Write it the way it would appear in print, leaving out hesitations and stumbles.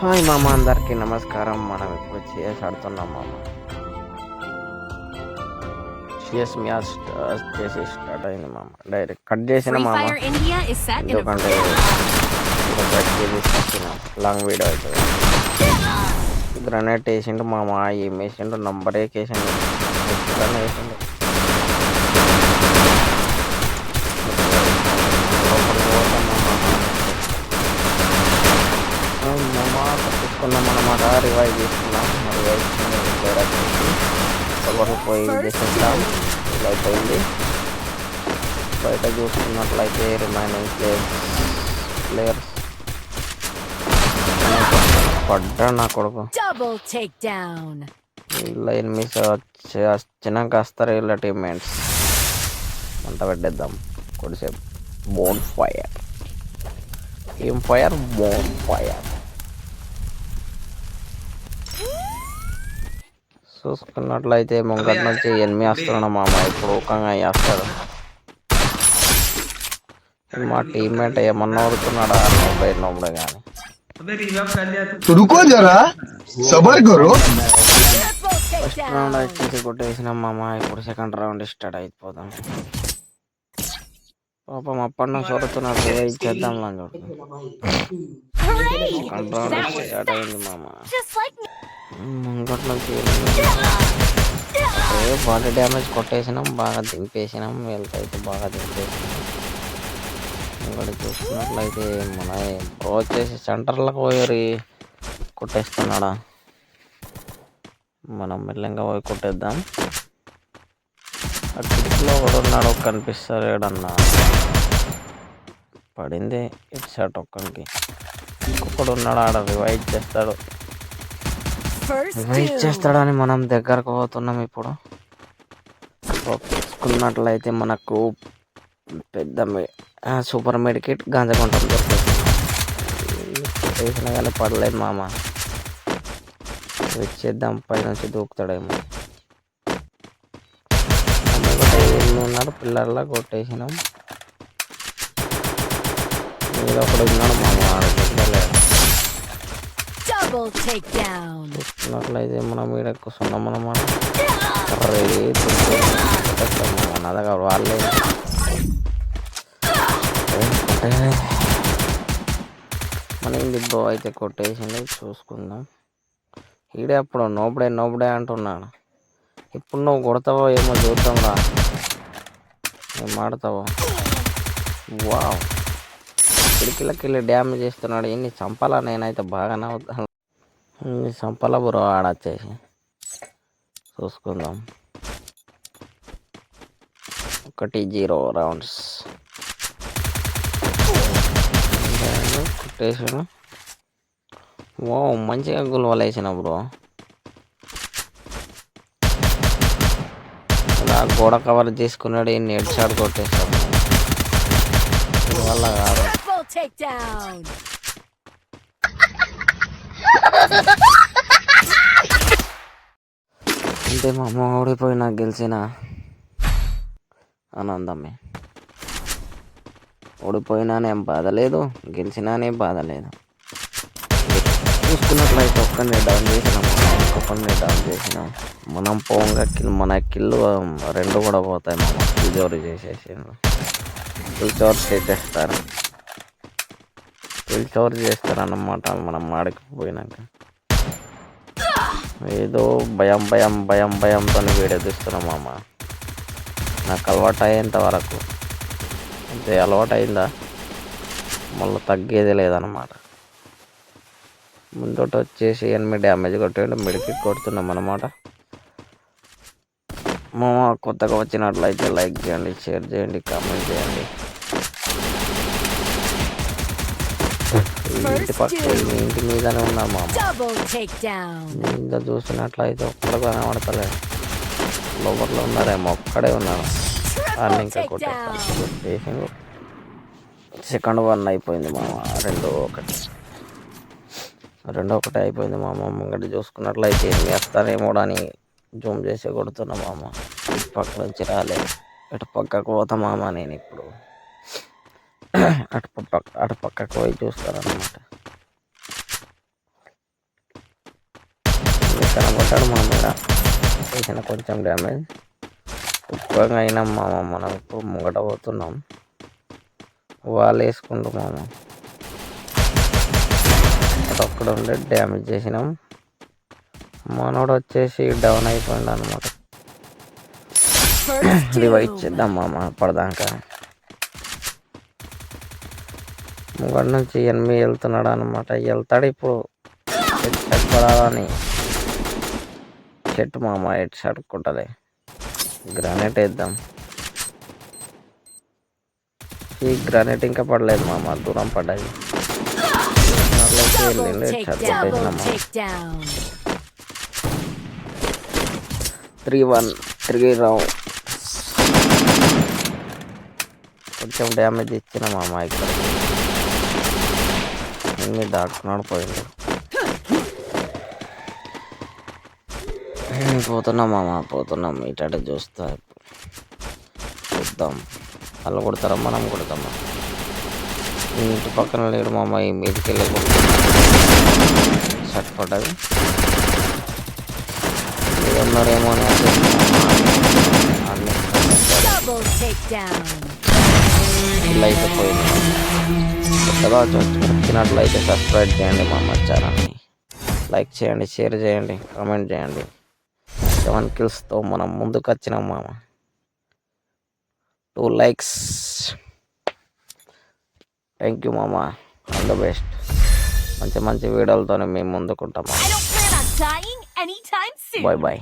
Hi మామ, అందరికీ నమస్కారం. మనం ఇప్పుడు CS ఆడుతున్నాం మామ. CS మ్యాచ్ చేసి స్టార్ట్ అయింది మామ. డైరెక్ట్ కట్ చేసిన మామ, ఎందుకంటే లాంగ్ వీడియో అవుతుంది. గ్రనేట్ వేసిండు మామ, ఏం వేసిండు, నంబర్ వేసిండు, వేసిండు. తీసుకున్నాం అన్నమాట. రివైవ్ తీసుకున్నాం. రివైవ్ పోయి చేసేస్తాం. ఇలా అయిపోయింది. బయట చూసుకున్నట్లయితే రిమైనింగ్ ప్లేయర్స్ పడ్డా నా కొడుకు. ఇలా ఎనిమిస్ వచ్చినాక వస్తారు వీళ్ళ టీమ్మేట్స్. మంట పెట్టేద్దాం కొద్దిసేపు. బోన్ ఫైర్, ఏం ఫైర్, బోన్ ఫైర్. చూసుకున్నట్లయితే ముంగటి నుంచి ఎనిమిది వస్తున్నాడు మామ. ఇప్పుడు ఊకంగా వేస్తాడు. మా టీమ్మేట్ ఏమన్నా అవుతున్నాడా నోబడే కానీ. ఫస్ట్ రౌండ్ వచ్చేసి కొట్టేసినాం మామ. ఇప్పుడు సెకండ్ రౌండ్ స్టార్ట్ అయిపోతాం. పాపం అప్పటి చదువుతున్నాడు. ఇచ్చేద్దాం లంగా. సెకండ్ రౌండ్ స్టార్ట్ అయింది మామ. ముంగటి నుంచి బాడీ డ్యామేజ్ కొట్టేసినాం, బాగా దింపేసినాం. వీళ్ళతో అయితే బాగా దింపేసినాం. ఇంకోటి చూసుకున్నట్లయితే మన వచ్చేసి సెంటర్లకు పోయి కొట్టేస్తున్నాడా. మనం మెల్లంగా పోయి కొట్టేద్దాం. ఆ కిటికీలో కూడా ఉన్నాడు, కనిపిస్తాడన్నా. పడింది ఇటు షాట్ ఒక్కడికి. ఇంకొకడు ఉన్నాడు ఆడ, రివైవ్ చేస్తాడు. రివైవ్ చేస్తాడని మనం దగ్గరకు పోతున్నాం. ఇప్పుడు చూసుకున్నట్లయితే మనకు పెద్ద సూపర్ మెడికిట్ గాంజాగుంటం దొరుకుతుంది. వేసినా కానీ పడలేదు మామ. ఇచ్చేద్దాం, పై నుంచి దూకుతాడేమో. ఉన్నారు పిల్లర్లా కొట్టేసినాం. మీద ఒకడు ఉన్నాడు మామ. చూసుకున్నట్లయితే మనం ఈడ కూర్చున్నాం అన్నమాట. నా దగ్గర వాళ్ళే మన ఇంటి బ్రో అయితే కొట్టేసింది. చూసుకుందాం. ఈడే అప్పుడు నోబడే అంటున్నాడు. ఇప్పుడు నువ్వు కొడతావో ఏమో చూద్దాం రా. ఏం ఆడతావో. వావ్, కిటికీలకి డ్యామేజ్ చేస్తున్నాడు. ఎన్ని చంపాలా? నేనైతే బాగానే అవుతాను. చంపాలా బ్రో ఆడచ్చేసి. చూసుకుందాం. 1-0 రౌండ్స్ కొట్టేసాను. ఓ మంచిగా గుల్వలు వేసిన బ్రో. ఇలా గోడ కవర్ చేసుకున్నాడు. ఎన్ని హెడ్ షాట్ కొట్టేస్తాడు. వల్ల కాదు. అంటే మా అమ్మ ఓడిపోయినా గెలిచిన ఆనందమే. ఓడిపోయినానేం బాధ లేదు, గెలిచినానే బాధ లేదు. చూసుకున్నట్లయితే ఒక్కరిని డౌన్ చేసినాం, ఇంకొకరిని డౌన్ చేసినాం. మనం పోంగా మన కిల్లు 2 కూడా పోతాయి. మనం కిల్ చోరీ చేసేసిండు. కిల్ చోరీ చేస్తారన్నమాట. మనం ఆడికి పోయినాక ఏదో భయంతో వీడియో తీస్తున్నాం మామ. నాకు అలవాటు అయ్యేంత వరకు అంతే. అలవాటు అయిందా మళ్ళీ తగ్గేది లేదన్నమాట. ముందట వచ్చేసి 8 డ్యామేజ్ కొట్టాడు. మిడికి కొడుతున్నాం అన్నమాట. మామ కొత్తగా వచ్చినట్లయితే లైక్ చేయండి, షేర్ చేయండి, కామెంట్ చేయండి. ఇంటి మీదనే ఉన్నా మామ. ఇంకా చూసినట్లయితే ఒక్కడు కనబడతలేదు. లోపల ఉన్నారేమో, ఒక్కడే ఉన్నాడు. అన్నీ ఇంకా కొట్టేసాను. సెకండ్ 1 అయిపోయింది మామ. 2-1 అయిపోయింది మామ. ముంగటి చూసుకున్నట్లయితే ఏమి వేస్తారేమో అని జూమ్ చేసి కొడుతున్నా మామ. ఇటు పక్క నుంచి రాలే. ఇటు పక్కకు పోతా మామ. నేను ఇప్పుడు అటు పక్కకు పోయి చూస్తానన్నమాట. కనబడ్డాడు మా మీద చేసిన కొంచెం డ్యామేజ్. ఎక్కువగా అయినాం మామ. మనం ఇప్పుడు ముంగట పోతున్నాం. వాళ్ళు వేసుకుంటూ మామ అక్కడ ఉండే డ్యామేజ్ చేసినాం. మనోడు వచ్చేసి డౌన్ అయిపోయింది అనమాట. రివైవ్ చేద్దాం మామ. అప్పటిదాకా ముంగటి నుంచి ఎనిమిది వెళ్తున్నాడు అనమాట. వెళ్తాడు ఇప్పుడు పడాలని చెట్టు మామ. ఎటు సడుక్కుంటలే గ్రానైట్ వేద్దాం. ఈ గ్రానైట్ ఇంకా పడలేదు మామ. దూరం పడ్డాయి. వెళ్ళిండు ఎటు సడుకుంటేసినామా. 3-1 3 రౌండ్. కొంచెం డ్యామేజ్ ఇచ్చిన మామ. ఇక్కడ ఎన్ని దాటుకున్నాడు పోయిండు. పోతున్నాం మామ పోతున్నాం. ఇటు చూద్దాం. వాళ్ళు కొడతారా మనం కొడతామా. ఇంటి పక్కన లేడు మామ. ఈ మీదకి వెళ్ళి షర్ట్ పడ్డది. ఉన్నారేమో అని అయితే పోయింది. కొత్తగా వచ్చినట్లయితే సబ్స్క్రైబ్ చేయండి మా ఛానల్ని. లైక్ చేయండి, షేర్ చేయండి, కామెంట్ చేయండి. 7 kills మనం ముందుకు వచ్చినాం మామ. 2 likes. థ్యాంక్ యూ మామ. All the best. మంచి మంచి వీడియోలతో మేము ముందుకుంటాం. Bye bye.